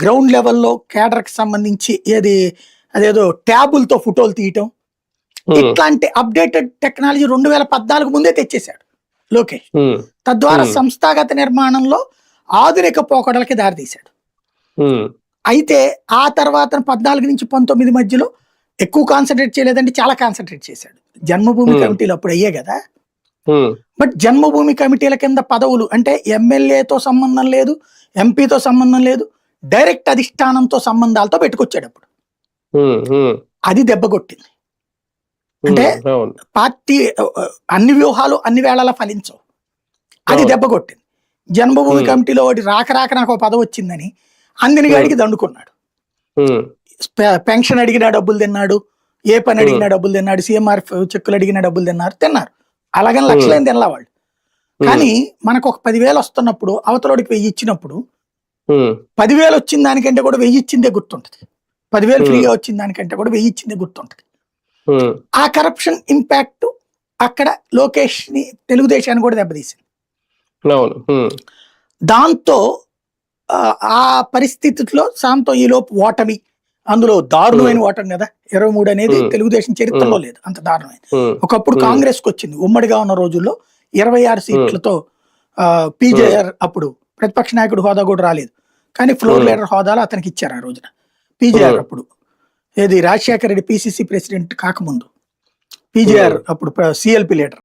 Ground లెవెల్లో కేడర్కి సంబంధించి అదేదో ట్యాబులతో ఫోటోలు తీయటం, ఇట్లాంటి అప్డేటెడ్ టెక్నాలజీ 2014 ముందే తెచ్చేశాడు లోకేష్. తద్వారా సంస్థాగత నిర్మాణంలో ఆధునిక పోకడలకి దారితీశాడు. అయితే ఆ తర్వాత 14 నుంచి 19 మధ్యలో ఎక్కువ కాన్సన్ట్రేట్ చేయలేదంటే చాలా కాన్సన్ట్రేట్ చేశాడు. జన్మభూమి కమిటీలు అప్పుడు అయ్యే కదా. బట్ జన్మభూమి కమిటీల కింద పదవులు అంటే ఎమ్మెల్యేతో సంబంధం లేదు, ఎంపీతో సంబంధం లేదు, డైరెక్ట్ అధిష్టానంతో సంబంధాలతో పెట్టుకొచ్చాడు అప్పుడు. అది దెబ్బ కొట్టింది. అంటే పార్టీ అన్ని వ్యూహాలు అన్ని వేళలా ఫలించవు, అది దెబ్బ కొట్టింది. జన్మభూమి కమిటీలో ఒకటి రాక నాకు ఒక పదవి వచ్చిందని అందిని గాడికి దండుకున్నాడు. పెన్షన్ అడిగినా డబ్బులు తిన్నాడు, ఏ పని అడిగినా డబ్బులు తిన్నాడు, సీఎంఆర్ చెక్కులు అడిగినా డబ్బులు తిన్నారు. అలాగని లక్షలేం తినలా వాళ్ళు. కానీ మనకు ఒక 10,000 వస్తున్నప్పుడు అవతలోడికి 1000 ఇచ్చినప్పుడు 10,000 వచ్చిన దానికంటే కూడా 1000 ఇచ్చిందే గుర్తుంటది. 10,000 ఫ్రీగా వచ్చిన దానికంటే కూడా 1000 ఇచ్చిందే గుర్తుంటది. ఆ కరప్షన్ ఇంపాక్ట్ అక్కడ లోకేష్ ని, తెలుగుదేశాన్ని కూడా దెబ్బతీసింది. దాంతో ఆ పరిస్థితిలో సాంతో ఈలోపు ఓటమి, అందులో దారుణమైన ఓటమి కదా 23 అనేది తెలుగుదేశం చరిత్రలో లేదు, అంత దారుణమైన. ఒకప్పుడు కాంగ్రెస్ కి వచ్చింది ఉమ్మడిగా ఉన్న రోజుల్లో 26 సీట్లతో. పీజేఆర్ అప్పుడు ప్రతిపక్ష నాయకుడు హోదా కూడా రాలేదు, కానీ ఫ్లోర్ లీడర్ హోదాలో అతనికి ఇచ్చారు ఆ రోజున. పీజేఆర్ అప్పుడు రాజశేఖర రెడ్డి పిసిసి ప్రెసిడెంట్ కాకముందు పీజేఆర్ అప్పుడు సిఎల్పి లీడర్.